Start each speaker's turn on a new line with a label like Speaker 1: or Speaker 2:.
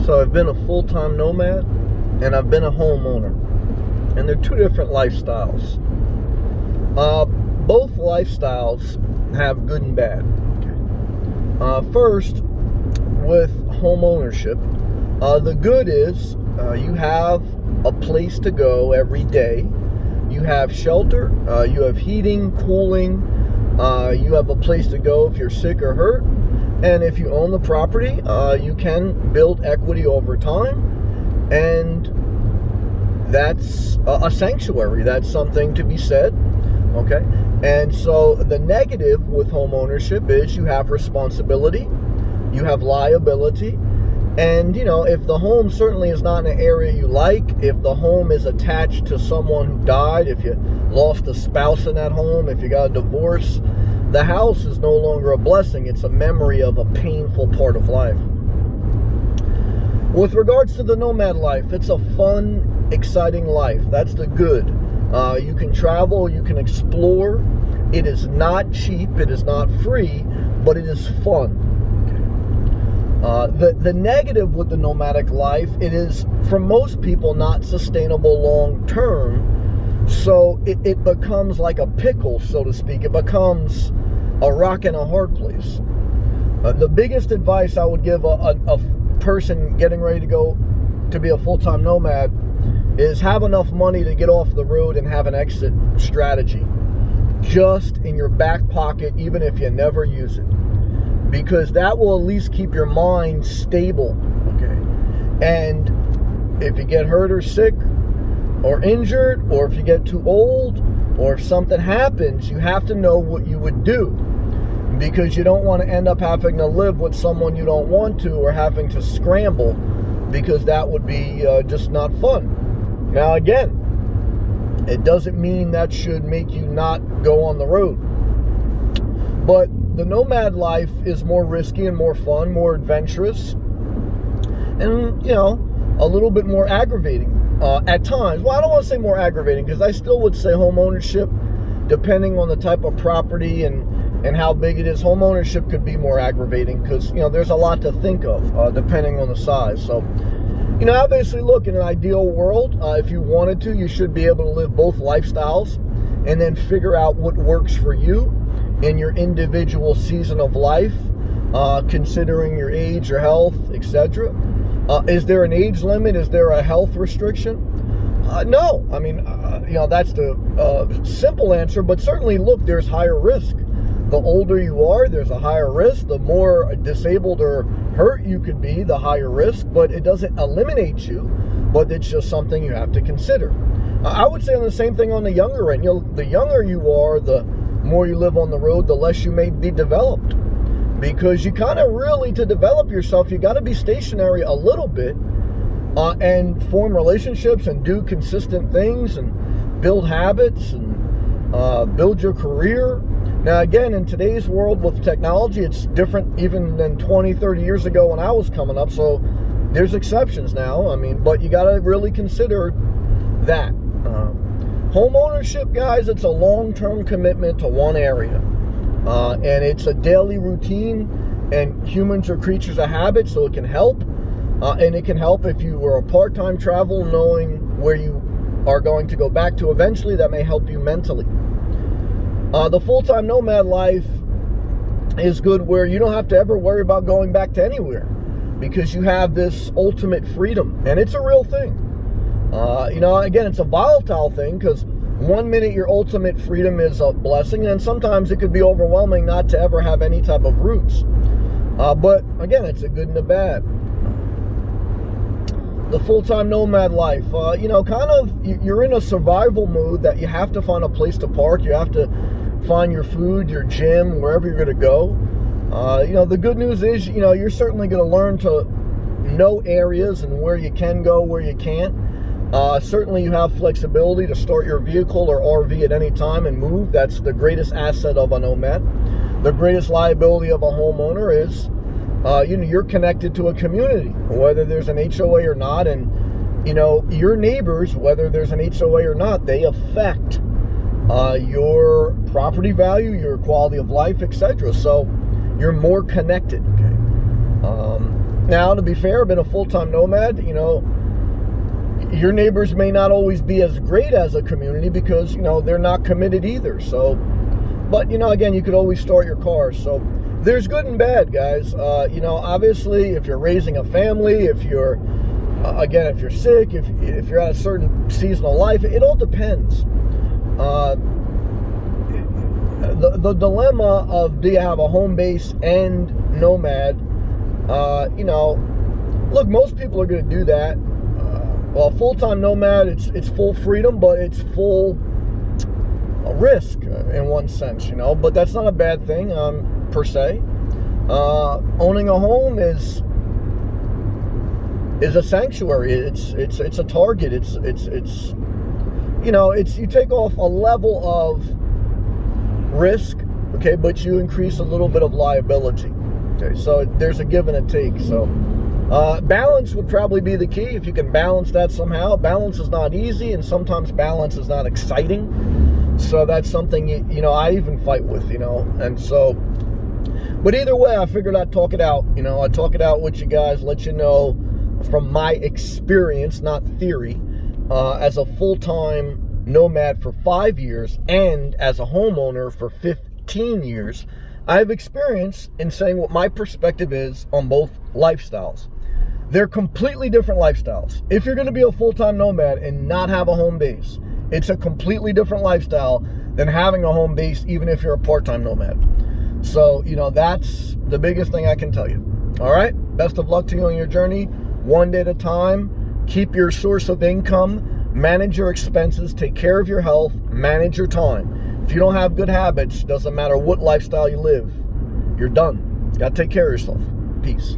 Speaker 1: So I've been a full-time nomad and I've been a homeowner. And they're two different lifestyles. Both lifestyles have good and bad. First, with home ownership, the good is you have a place to go every day. You have shelter, you have heating, cooling, you have a place to go if you're sick or hurt. And if you own the property, you can build equity over time. And that's a sanctuary. That's something to be said. Okay. And so the negative with home ownership is you have responsibility, you have liability, and if the home certainly is not in an area you like, if the home is attached to someone who died, if you lost a spouse in that home, if you got a divorce, the house is no longer a blessing. It's a memory of a painful part of life. With regards to the nomad life, it's a fun, exciting life. That's the good. You can travel, you can explore. It is not cheap, it is not free, but it is fun. The negative with the nomadic life, it is, for most people, not sustainable long term. So it becomes like a pickle, so to speak. It becomes a rock and a hard place. The biggest advice I would give a person getting ready to go to be a full-time nomad is have enough money to get off the road and have an exit strategy just in your back pocket, even if you never use it, because that will at least keep your mind stable. Okay. And if you get hurt or sick or injured, or if you get too old, or if something happens, you have to know what you would do, because you don't want to end up having to live with someone you don't want to, or having to scramble, because that would be just not fun. Now again, it doesn't mean that should make you not go on the road. But the nomad life is more risky and more fun, more adventurous, and, a little bit more aggravating at times. Well, I don't want to say more aggravating, because I still would say home ownership, depending on the type of property and how big it is, home ownership could be more aggravating, because, there's a lot to think of depending on the size. So, obviously, look, in an ideal world, if you wanted to, you should be able to live both lifestyles and then figure out what works for you in your individual season of life, considering your age, your health, etc. Is there an age limit? Is there a health restriction? No. I mean, that's the simple answer, but certainly, look, there's higher risk. The older you are, there's a higher risk. The more disabled or hurt you could be, the higher risk, but it doesn't eliminate you, but it's just something you have to consider. I would say on the same thing on the younger end. The younger you are, the more you live on the road, the less you may be developed, because you kind of really, to develop yourself, you got to be stationary a little bit and form relationships and do consistent things and build habits and build your career. Now, again, in today's world with technology, it's different even than 20, 30 years ago when I was coming up. So there's exceptions now. But you got to really consider that. Home ownership, guys, it's a long-term commitment to one area. And it's a daily routine, and humans are creatures of habit, so it can help. And it can help if you were a part-time traveler, knowing where you are going to go back to eventually. That may help you mentally. The full-time nomad life is good where you don't have to ever worry about going back to anywhere, because you have this ultimate freedom, and it's a real thing. Again, it's a volatile thing, because one minute your ultimate freedom is a blessing, and sometimes it could be overwhelming not to ever have any type of roots. But again, it's a good and a bad. The full-time nomad life, you're in a survival mode that you have to find a place to park. You have to find your food, your gym, wherever you're going to go. The good news is, you're certainly going to learn to know areas and where you can go, where you can't. Certainly you have flexibility to start your vehicle or RV at any time and move. That's the greatest asset of a nomad. The greatest liability of a homeowner is, you're connected to a community, whether there's an HOA or not. And, your neighbors, whether there's an HOA or not, they affect your property value, your quality of life, etc. So you're more connected. Okay. Now, to be fair, I've been a full-time nomad. You know, your neighbors may not always be as great as a community because, you know, they're not committed either. So, but, you know, again, you could always start your car. So there's good and bad, guys. You know, obviously, if you're raising a family, if you're, again, if you're sick, if you're at a certain season of life, it all depends. The dilemma of, do you have a home base and nomad? You know, look, most people are going to do that. Well, full-time nomad, it's full freedom, but it's full risk in one sense, you know. But that's not a bad thing, per se. Owning a home is a sanctuary. It's a target. It's you know, you take off a level of risk, okay, but you increase a little bit of liability. Okay, so there's a give and a take. So balance would probably be the key. If you can balance that somehow. Balance is not easy, and sometimes balance is not exciting. So that's something, you know, I even fight with, you know. And so, but either way, I figured I'd talk it out. You know, I'd talk it out with you guys, let you know from my experience, not theory, as a full-time nomad for 5 years and as a homeowner for 15 years. I have experience in saying what my perspective is on both lifestyles. They're completely different lifestyles. If you're going to be a full-time nomad and not have a home base, it's a completely different lifestyle than having a home base, even if you're a part-time nomad. So, you know, that's the biggest thing I can tell you. All right? Best of luck to you on your journey. One day at a time. Keep your source of income. Manage your expenses. Take care of your health. Manage your time. If you don't have good habits, doesn't matter what lifestyle you live, you're done. Got to take care of yourself. Peace.